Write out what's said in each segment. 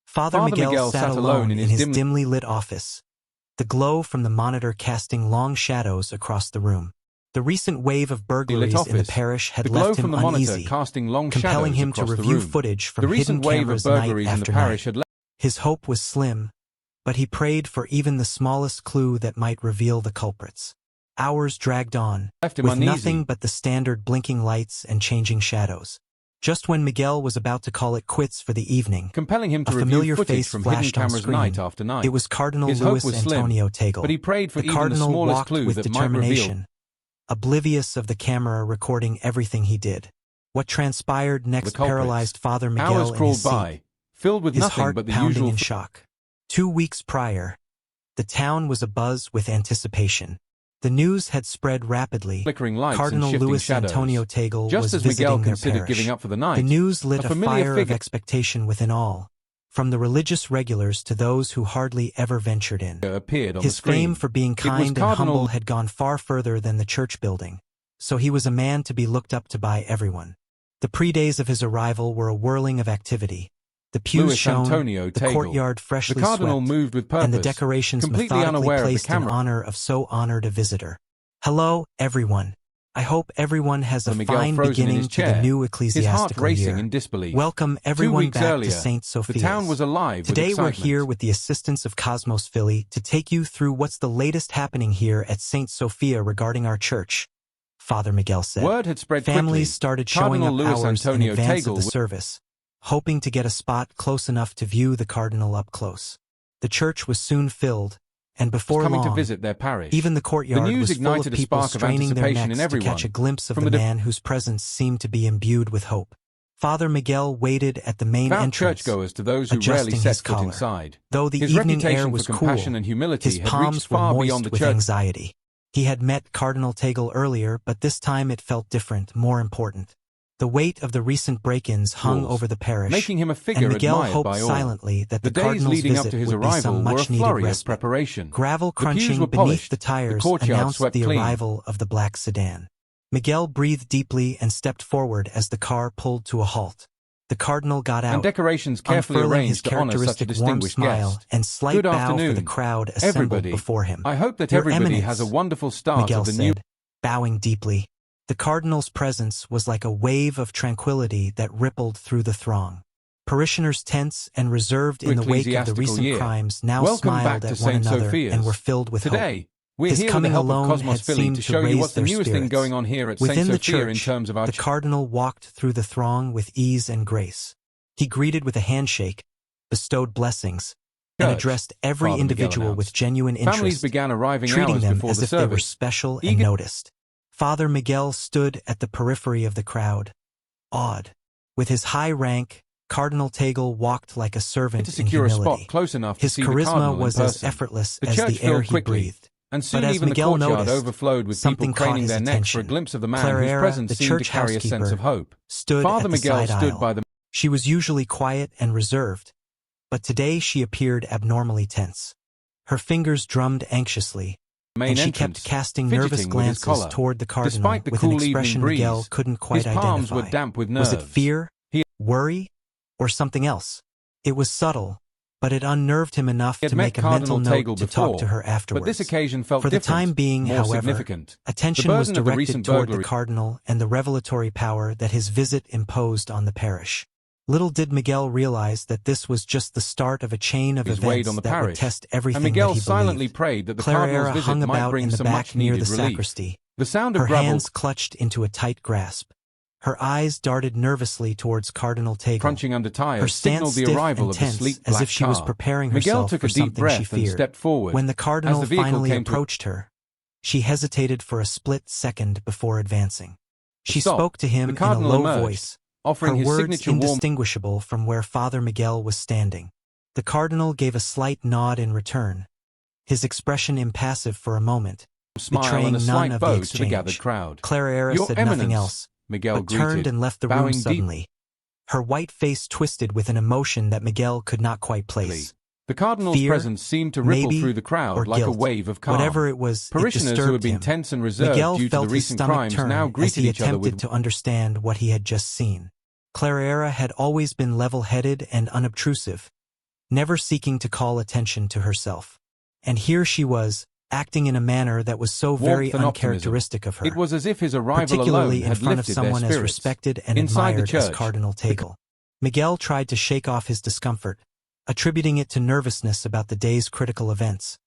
Father Miguel sat alone in his dimly lit office, the glow from the monitor casting long shadows across the room. The recent wave of burglaries in the parish had left him uneasy, compelling him to review footage from hidden cameras night after night. His hope was slim, but he prayed for even the smallest clue that might reveal the culprits. Hours dragged on, with nothing but the standard blinking lights and changing shadows. Just when Miguel was about to call it quits for the evening, a familiar face flashed on screen. It was Cardinal Luis Antonio Tagle. The Cardinal walked with determination, oblivious of the camera recording everything he did. What transpired next paralyzed Father Miguel in his seat, his heart pounding in shock. 2 weeks prior, the town was abuzz with anticipation. The news had spread rapidly. Cardinal Luis Antonio Tagle was visiting their parish. The news lit a fire of expectation within all, from the religious regulars to those who hardly ever ventured in. His fame for being kind and humble had gone far further than the church building, so he was a man to be looked up to by everyone. The pre-days of his arrival were a whirling of activity. The pews shone, the courtyard freshly swept, and the decorations methodically placed in honor of so honored a visitor. Hello, everyone. I hope everyone has a fine beginning to the new ecclesiastical year. Welcome everyone back to St. Sophia's. Today we're here with the assistance of Cosmos Philly to take you through what's the latest happening here at St. Sophia regarding our church. Father Miguel said. Word had spread quickly. Families started showing up hours in advance of the service, hoping to get a spot close enough to view the Cardinal up close. The church was soon filled, and before long, to visit their parish. Even the courtyard was full of people straining their necks to catch a glimpse of the man whose presence seemed to be imbued with hope. Father Miguel waited at the main entrance, churchgoers to those who adjusting rarely set his foot collar. inside. Though the His evening air reputation was for cool, compassion and humility his had palms reached were far moist beyond the with church. anxiety. He had met Cardinal Tagle earlier, but this time it felt different, more important. The weight of the recent break-ins hung over the parish, making him a figure and Miguel admired hoped by all. silently that the days Cardinal's leading up visit to his would be arrival some were a much-needed flurry of respite. preparation. Gravel The pews crunching were beneath polished, the tires courtyard announced swept the clean. arrival of the black sedan. Miguel breathed deeply and stepped forward as the car pulled to a halt. The Cardinal got out, And decorations carefully unfurling his arranged to honor such a characteristic warm distinguished smile guest. and slight Good bow afternoon, for the crowd assembled everybody. before him. I hope that Your everybody Eminence, has a wonderful start Miguel of the said, new... bowing deeply. The Cardinal's presence was like a wave of tranquility that rippled through the throng. Parishioners tense and reserved in the wake of the recent crimes now smiled at one another and were filled with hope. We're His here with coming the help alone of Cosmos had Philly seemed to to show you raise what's the their newest thing spirits. going on here at Within St. the Sophia in church, terms of our... the Cardinal walked through the throng with ease and grace. He greeted with a handshake, bestowed blessings, and addressed every Father individual Miguel with genuine interest, Families began arriving treating hours them before as the if they were service. special and noticed. Father Miguel stood at the periphery of the crowd, awed. With his high rank, Cardinal Tagle walked like a servant To secure in a humility. spot close enough to His see the charisma Cardinal in was as person. effortless The as church the air filled he quickly, breathed. and soon But as even Miguel the courtyard noticed, overflowed with people something caught craning his their necks attention. for a glimpse of the man Clara, whose presence the seemed to church carry a sense housekeeper, of hope. stood Father at the Miguel side stood aisle. by the... She was usually quiet and reserved, but today she appeared abnormally tense. Her fingers drummed anxiously, main and she entrance, kept casting fidgeting nervous with his glances collar. toward the Cardinal Despite the with cool an evening expression breeze, Miguel couldn't quite his palms identify. were damp with nerves. Was it fear, worry, or something else? It was subtle, but it unnerved him enough to make a mental note to talk to her afterwards. But this occasion felt For the different, time being, more however, significant. attention The was burden of the directed recent toward the burglary- Cardinal and the revelatory power that his visit imposed on the parish. Little did Miguel realize that this was just the start of a chain of weighed events on the that would parish, test and everything Miguel that he silently believed. prayed that the Clara Cardinal's visit hung might about bring in the some back near the much-needed relief. sacristy. The sound of Her gravel hands clutched into a tight grasp. Her eyes darted nervously towards Cardinal Tagle. crunching under tires Her stance signaled the stiff arrival and of the tense, sleek as black if she was car. preparing Miguel herself took for a deep something she breath and feared. stepped forward. When the Cardinal As the vehicle finally came to a- approached her, she hesitated for a split second before advancing. She Stop. spoke to him The in a Cardinal low emerged, voice, offering her his words signature warm... indistinguishable from where Father Miguel was standing. The Cardinal gave a slight nod in return, his expression impassive for a moment, smile betraying and a none slight of the bow to the exchange. gathered crowd. Clara Your said Eminence, nothing else, Miguel but turned greeted, and left the room bowing deep. suddenly. Her white face twisted with an emotion that Miguel could not quite place. The Cardinal's Fear, presence seemed to ripple maybe, through the crowd or like guilt. a wave of calm. Whatever it was, Parishioners it who had disturbed been him. tense and reserved Miguel due to felt the his recent stomach crimes turn now as greeted he each other attempted with... to understand what he had just seen. Clara had always been level-headed and unobtrusive, never seeking to call attention to herself. And here she was, acting in a manner that was so very uncharacteristic of her. It was as if his arrival particularly alone in had front of lifted someone their as spirits. respected and Inside the admired as church, Cardinal Tagle. Miguel tried to shake off his discomfort, attributing it to nervousness about the day's critical events.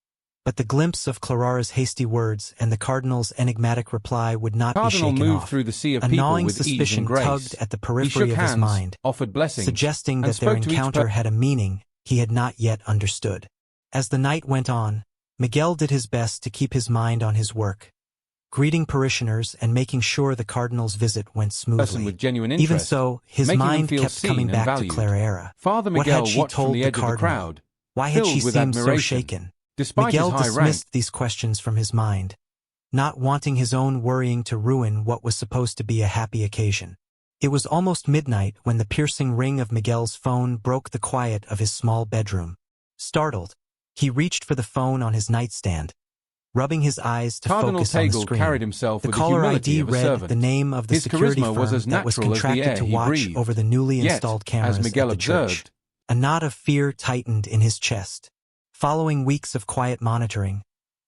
But the glimpse of Clara's hasty words and the Cardinal's enigmatic reply would not be shaken moved off. through the sea of A people gnawing with ease suspicion and grace. tugged at the He periphery shook of his hands, mind, offered blessings, suggesting and that their spoke to each encounter had a meaning he had not yet understood. As the night went on, Miguel did his best to keep his mind on his work, greeting parishioners and making sure the Cardinal's visit went smoothly. With genuine interest, Even so, his mind kept coming back to Clara. Father What Miguel had she watched told from the the edge of the Cardinal? crowd, Why had she filled with seemed so admiration. shaken? Despite Miguel his high dismissed rank, these questions from his mind, not wanting his own worrying to ruin what was supposed to be a happy occasion. It was almost midnight when the piercing ring of Miguel's phone broke the quiet of his small bedroom. Startled, he reached for the phone on his nightstand, rubbing his eyes to focus on the screen. carried himself The with the caller humility ID of a read servant. the name of the His security charisma was firm as that was natural as the contracted air to he watch breathed. over the newly Yet, installed cameras as Miguel at the church. observed, A knot of fear tightened in his chest. Following weeks of quiet monitoring,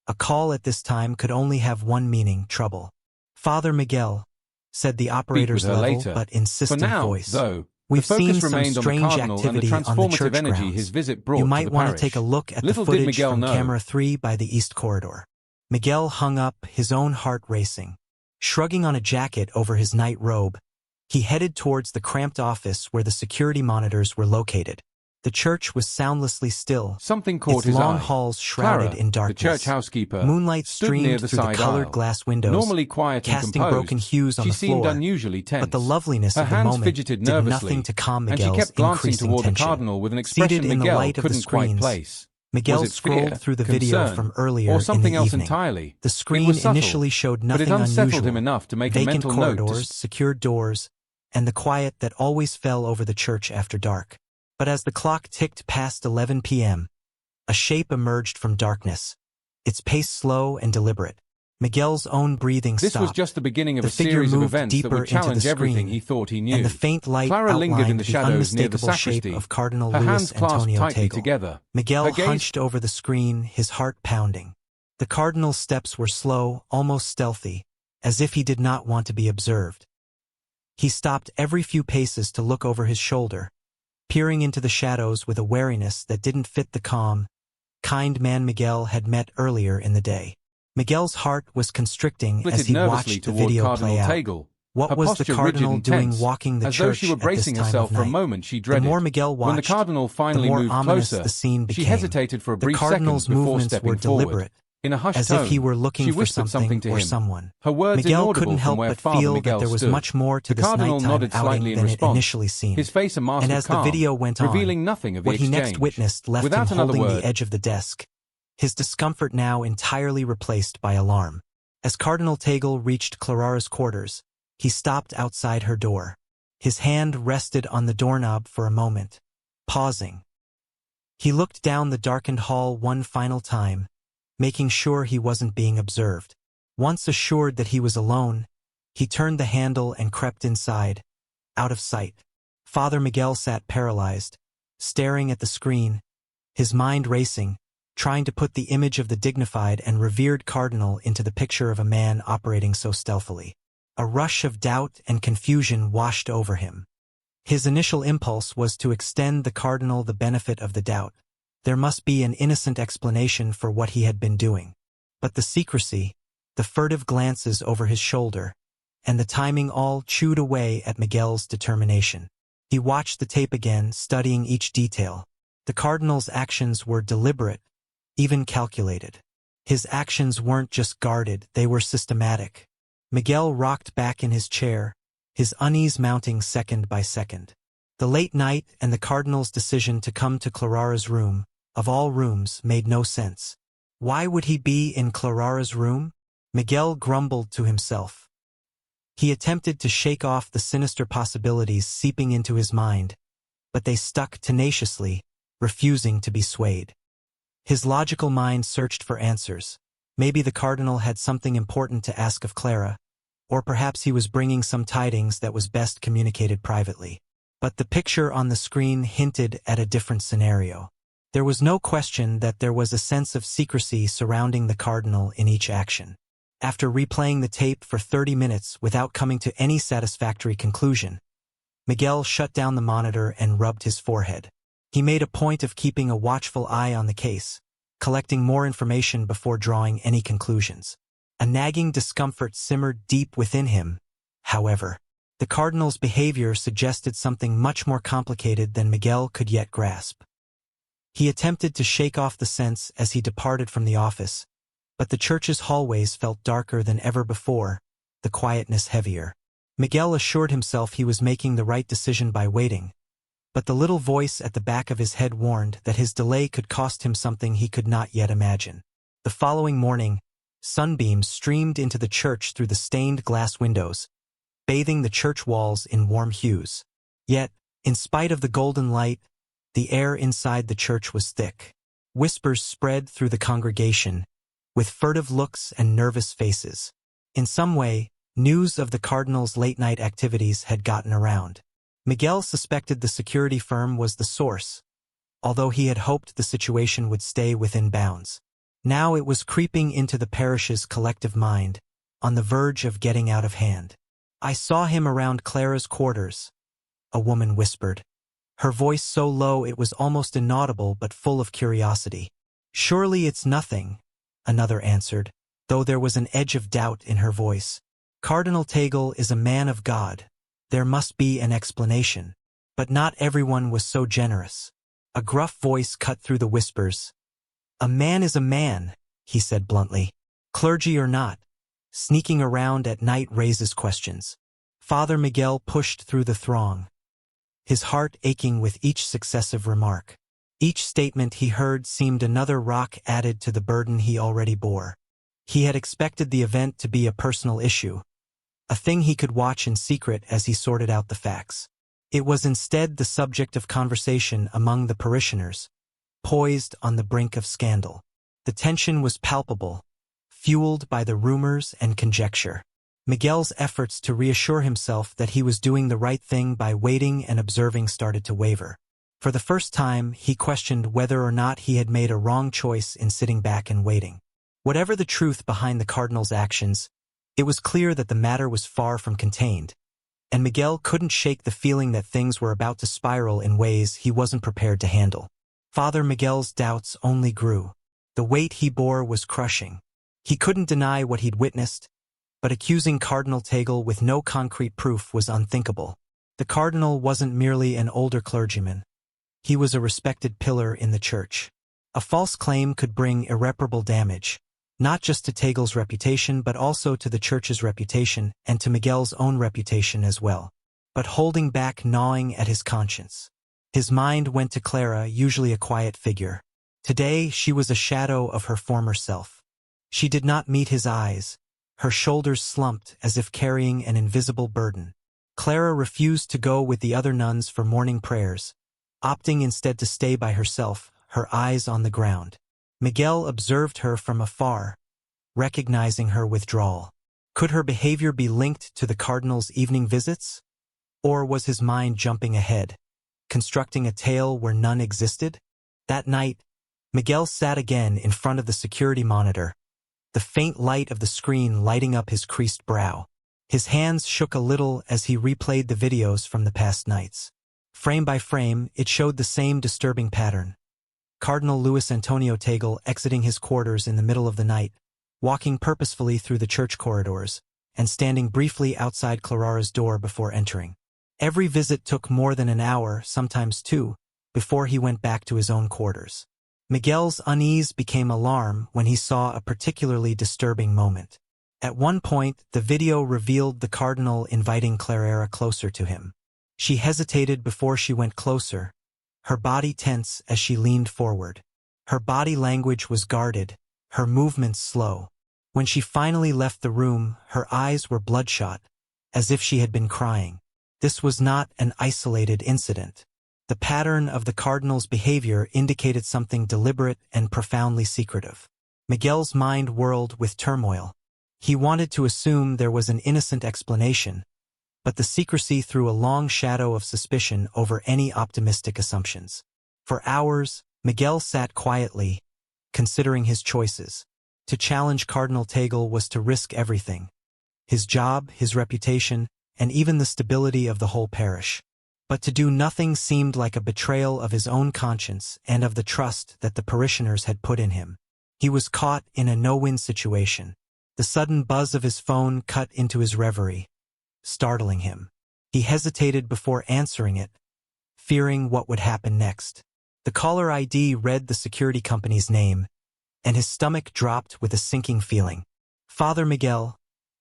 a call at this time could only have one meaning: trouble. "Father Miguel," said the operator's level but insistent For now, voice. though, "We've the seen focus some remained on the strange Cardinal and the activity on the transformative church energy grounds. his visit brought You to might the want to parish. take a look at Little the did footage Miguel from know. camera 3 by the east corridor." Miguel hung up, his own heart racing. Shrugging on a jacket over his night robe, he headed towards the cramped office where the security monitors were located. The church was soundlessly still, Something caught its his long eye. halls shrouded Clara, in darkness. the church housekeeper, Moonlight stood streamed near the through the side colored aisle. glass windows, Normally quiet and casting composed, broken hues on she the seemed floor. unusually tense. But the loveliness Her of the hands moment fidgeted did nervously, nothing to calm and she Miguel's kept glancing increasing toward the tension. Cardinal with an expression Seated in the Miguel light of the couldn't quite screens, place. Miguel Was it scrolled fear, through the video concern, from earlier or something in the else evening. entirely? The It screen was subtle, initially showed but nothing it unsettled unusual: him enough to make a vacant mental note corridors, secured doors, and the quiet that always fell over the church after dark. But as the clock ticked past 11 p.m., a shape emerged from darkness, its pace slow and deliberate. Miguel's own breathing stopped. This was just the beginning of The a figure series of moved events that deeper would into the challenge everything screen, he thought he knew. and the faint light Clara lingered in outlined the the shadows near the unmistakable shape sacristy, of Cardinal her Luis hands clasped Antonio tightly Tagle. together. Miguel Her gaze hunched over the screen, his heart pounding. The Cardinal's steps were slow, almost stealthy, as if he did not want to be observed. He stopped every few paces to look over his shoulder, peering into the shadows with a wariness that didn't fit the calm, kind man Miguel had met earlier in the day. Miguel's heart was constricting as he watched the video play out. Tagle. What was the Cardinal doing walking the As though church she were at this bracing time herself of for a night? moment she The dreaded. more Miguel When the watched, Cardinal finally the more moved ominous closer, the scene she became. hesitated for a The brief Cardinal's second before movements stepping were forward. deliberate, In a hushed as tone, if he were looking she for whispered something to or him. someone. Her words Miguel inaudible couldn't from help where but Father feel Miguel that there was stood. much more to The this Cardinal nighttime nodded slightly outing in than it response, initially seemed. his face a mask And of as the calm, video went on, revealing nothing of the what he exchange. next witnessed left Without him another holding word, the edge of the desk, his discomfort now entirely replaced by alarm. As Cardinal Tagle reached Clara's quarters, he stopped outside her door. His hand rested on the doorknob for a moment, pausing. He looked down the darkened hall one final time, making sure he wasn't being observed. Once assured that he was alone, he turned the handle and crept inside, out of sight. Father Miguel sat paralyzed, staring at the screen, his mind racing, trying to put the image of the dignified and revered Cardinal into the picture of a man operating so stealthily. A rush of doubt and confusion washed over him. His initial impulse was to extend the Cardinal the benefit of the doubt. There must be an innocent explanation for what he had been doing. But the secrecy, the furtive glances over his shoulder, and the timing all chewed away at Miguel's determination. He watched the tape again, studying each detail. The Cardinal's actions were deliberate, even calculated. His actions weren't just guarded, they were systematic. Miguel rocked back in his chair, his unease mounting second by second. The late night and the Cardinal's decision to come to Clara's room, of all rooms, made no sense. Why would he be in Clara's room? Miguel grumbled to himself. He attempted to shake off the sinister possibilities seeping into his mind, but they stuck tenaciously, refusing to be swayed. His logical mind searched for answers. Maybe the Cardinal had something important to ask of Clara, or perhaps he was bringing some tidings that was best communicated privately. But the picture on the screen hinted at a different scenario. There was no question that there was a sense of secrecy surrounding the cardinal in each action. After replaying the tape for 30 minutes without coming to any satisfactory conclusion, Miguel shut down the monitor and rubbed his forehead. He made a point of keeping a watchful eye on the case, collecting more information before drawing any conclusions. A nagging discomfort simmered deep within him, however. The cardinal's behavior suggested something much more complicated than Miguel could yet grasp. He attempted to shake off the sense as he departed from the office, but the church's hallways felt darker than ever before, the quietness heavier. Miguel assured himself he was making the right decision by waiting, but the little voice at the back of his head warned that his delay could cost him something he could not yet imagine. The following morning, sunbeams streamed into the church through the stained glass windows, bathing the church walls in warm hues. Yet, in spite of the golden light, the air inside the church was thick. Whispers spread through the congregation, with furtive looks and nervous faces. In some way, news of the cardinal's late-night activities had gotten around. Miguel suspected the security firm was the source, although he had hoped the situation would stay within bounds. Now it was creeping into the parish's collective mind, on the verge of getting out of hand. "I saw him around Clara's quarters," a woman whispered, her voice so low it was almost inaudible but full of curiosity. "Surely it's nothing," another answered, though there was an edge of doubt in her voice. "Cardinal Tagle is a man of God. There must be an explanation." But not everyone was so generous. A gruff voice cut through the whispers. "A man is a man," he said bluntly. "Clergy or not, sneaking around at night raises questions." Father Miguel pushed through the throng, his heart aching with each successive remark. Each statement he heard seemed another rock added to the burden he already bore. He had expected the event to be a personal issue, a thing he could watch in secret as he sorted out the facts. It was instead the subject of conversation among the parishioners, poised on the brink of scandal. The tension was palpable, fueled by the rumors and conjecture. Miguel's efforts to reassure himself that he was doing the right thing by waiting and observing started to waver. For the first time, he questioned whether or not he had made a wrong choice in sitting back and waiting. Whatever the truth behind the cardinal's actions, it was clear that the matter was far from contained, and Miguel couldn't shake the feeling that things were about to spiral in ways he wasn't prepared to handle. Father Miguel's doubts only grew. The weight he bore was crushing. He couldn't deny what he'd witnessed, but accusing Cardinal Tagle with no concrete proof was unthinkable. The cardinal wasn't merely an older clergyman. He was a respected pillar in the church. A false claim could bring irreparable damage, not just to Tagle's reputation but also to the church's reputation and to Miguel's own reputation as well. But holding back, gnawing at his conscience. His mind went to Clara, usually a quiet figure. Today she was a shadow of her former self. She did not meet his eyes. Her shoulders slumped as if carrying an invisible burden. Clara refused to go with the other nuns for morning prayers, opting instead to stay by herself, her eyes on the ground. Miguel observed her from afar, recognizing her withdrawal. Could her behavior be linked to the cardinal's evening visits? Or was his mind jumping ahead, constructing a tale where none existed? That night, Miguel sat again in front of the security monitor, the faint light of the screen lighting up his creased brow. His hands shook a little as he replayed the videos from the past nights. Frame by frame, it showed the same disturbing pattern. Cardinal Luis Antonio Tagle exiting his quarters in the middle of the night, walking purposefully through the church corridors, and standing briefly outside Clara's door before entering. Every visit took more than an hour, sometimes two, before he went back to his own quarters. Miguel's unease became alarm when he saw a particularly disturbing moment. At one point, the video revealed the cardinal inviting Clara closer to him. She hesitated before she went closer, her body tense as she leaned forward. Her body language was guarded, her movements slow. When she finally left the room, her eyes were bloodshot, as if she had been crying. This was not an isolated incident. The pattern of the cardinal's behavior indicated something deliberate and profoundly secretive. Miguel's mind whirled with turmoil. He wanted to assume there was an innocent explanation, but the secrecy threw a long shadow of suspicion over any optimistic assumptions. For hours, Miguel sat quietly, considering his choices. To challenge Cardinal Tagle was to risk everything: his job, his reputation, and even the stability of the whole parish. But to do nothing seemed like a betrayal of his own conscience and of the trust that the parishioners had put in him. He was caught in a no-win situation. The sudden buzz of his phone cut into his reverie, startling him. He hesitated before answering it, fearing what would happen next. The caller ID read the security company's name, and his stomach dropped with a sinking feeling. "Father Miguel,"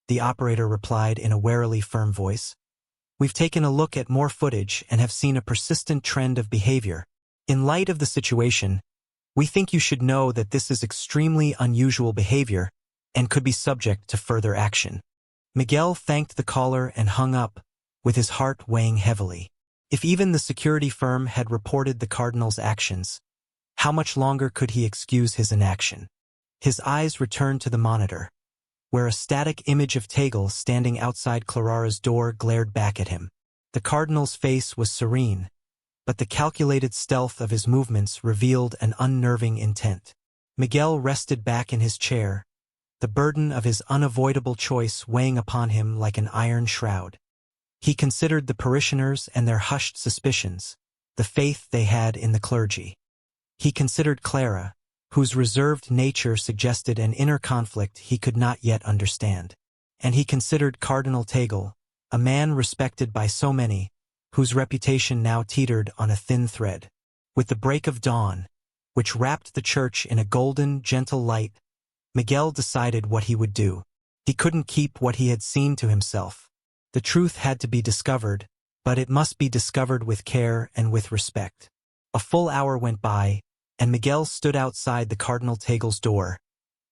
the operator replied in a warily firm voice. "We've taken a look at more footage and have seen a persistent trend of behavior. In light of the situation, we think you should know that this is extremely unusual behavior and could be subject to further action." Miguel thanked the caller and hung up, with his heart weighing heavily. If even the security firm had reported the cardinal's actions, how much longer could he excuse his inaction? His eyes returned to the monitor, where a static image of Tagle standing outside Clara's door glared back at him. The cardinal's face was serene, but the calculated stealth of his movements revealed an unnerving intent. Miguel rested back in his chair, the burden of his unavoidable choice weighing upon him like an iron shroud. He considered the parishioners and their hushed suspicions, the faith they had in the clergy. He considered Clara, whose reserved nature suggested an inner conflict he could not yet understand. And he considered Cardinal Tagle, a man respected by so many, whose reputation now teetered on a thin thread. With the break of dawn, which wrapped the church in a golden, gentle light, Miguel decided what he would do. He couldn't keep what he had seen to himself. The truth had to be discovered, but it must be discovered with care and with respect. A full hour went by, and Miguel stood outside the Cardinal Tagle's door,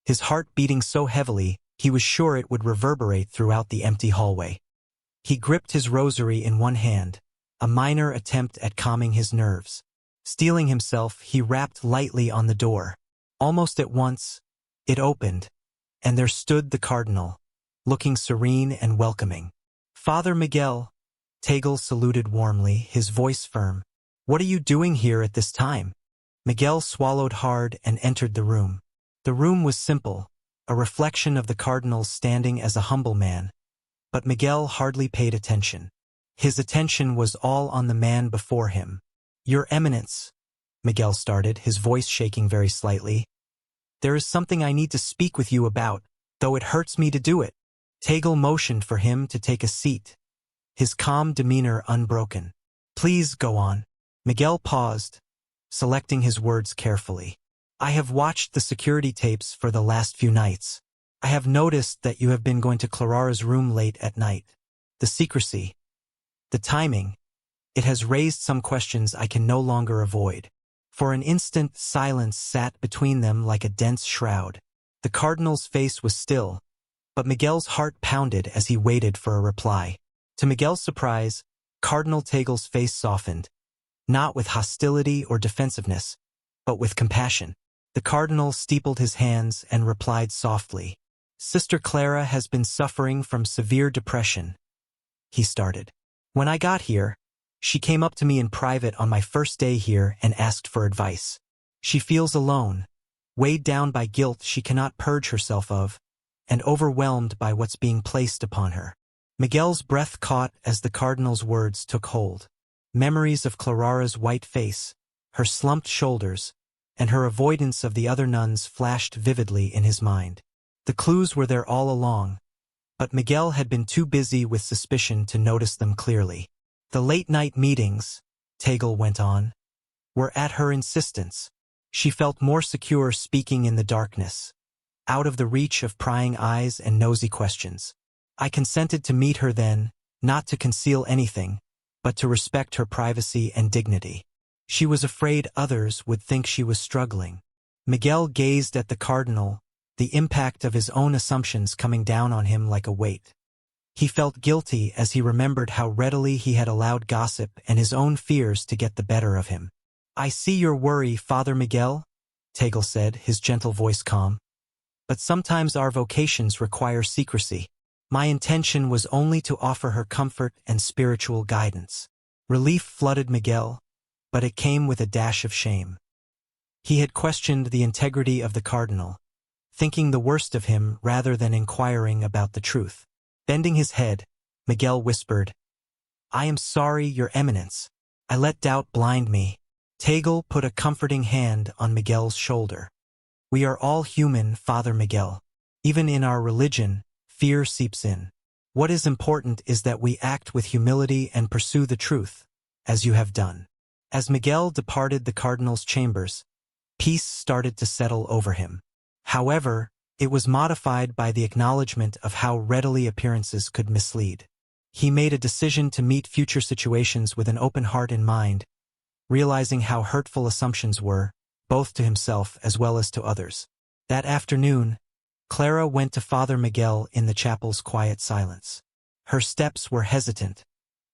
his heart beating so heavily he was sure it would reverberate throughout the empty hallway. He gripped his rosary in one hand, a minor attempt at calming his nerves. Steeling himself, he rapped lightly on the door. Almost at once, it opened, and there stood the cardinal, looking serene and welcoming. "Father Miguel," Tagle saluted warmly, his voice firm. "What are you doing here at this time?" Miguel swallowed hard and entered the room. The room was simple, a reflection of the cardinal's standing as a humble man, but Miguel hardly paid attention. His attention was all on the man before him. "Your Eminence," Miguel started, his voice shaking very slightly, "there is something I need to speak with you about, though it hurts me to do it." Tagle motioned for him to take a seat, his calm demeanor unbroken. "Please go on." Miguel paused, selecting his words carefully. "I have watched the security tapes for the last few nights. I have noticed that you have been going to Clara's room late at night. The secrecy, the timing, it has raised some questions I can no longer avoid." For an instant, silence sat between them like a dense shroud. The cardinal's face was still, but Miguel's heart pounded as he waited for a reply. To Miguel's surprise, Cardinal Tagle's face softened, not with hostility or defensiveness, but with compassion. The cardinal steepled his hands and replied softly. "Sister Clara has been suffering from severe depression," he started. "When I got here, she came up to me in private on my first day here and asked for advice. She feels alone, weighed down by guilt she cannot purge herself of, and overwhelmed by what's being placed upon her." Miguel's breath caught as the cardinal's words took hold. Memories of Clara's white face, her slumped shoulders, and her avoidance of the other nuns flashed vividly in his mind. The clues were there all along, but Miguel had been too busy with suspicion to notice them clearly. "The late-night meetings," Tagle went on, "were at her insistence. She felt more secure speaking in the darkness, out of the reach of prying eyes and nosy questions. I consented to meet her then, not to conceal anything, but to respect her privacy and dignity. She was afraid others would think she was struggling." Miguel gazed at the cardinal, the impact of his own assumptions coming down on him like a weight. He felt guilty as he remembered how readily he had allowed gossip and his own fears to get the better of him. "I see your worry, Father Miguel," Tagle said, his gentle voice calm. "But sometimes our vocations require secrecy. My intention was only to offer her comfort and spiritual guidance." Relief flooded Miguel, but it came with a dash of shame. He had questioned the integrity of the cardinal, thinking the worst of him rather than inquiring about the truth. Bending his head, Miguel whispered, "I am sorry, Your Eminence. I let doubt blind me." Tagle put a comforting hand on Miguel's shoulder. "We are all human, Father Miguel. Even in our religion, fear seeps in. What is important is that we act with humility and pursue the truth, as you have done." As Miguel departed the cardinal's chambers, peace started to settle over him. However, it was modified by the acknowledgement of how readily appearances could mislead. He made a decision to meet future situations with an open heart and mind, realizing how hurtful assumptions were, both to himself as well as to others. That afternoon, Clara went to Father Miguel in the chapel's quiet silence. Her steps were hesitant,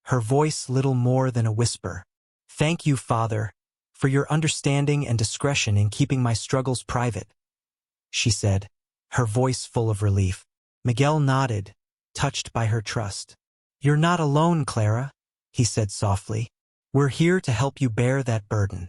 her voice little more than a whisper. "Thank you, Father, for your understanding and discretion in keeping my struggles private," she said, her voice full of relief. Miguel nodded, touched by her trust. "You're not alone, Clara," he said softly. "We're here to help you bear that burden."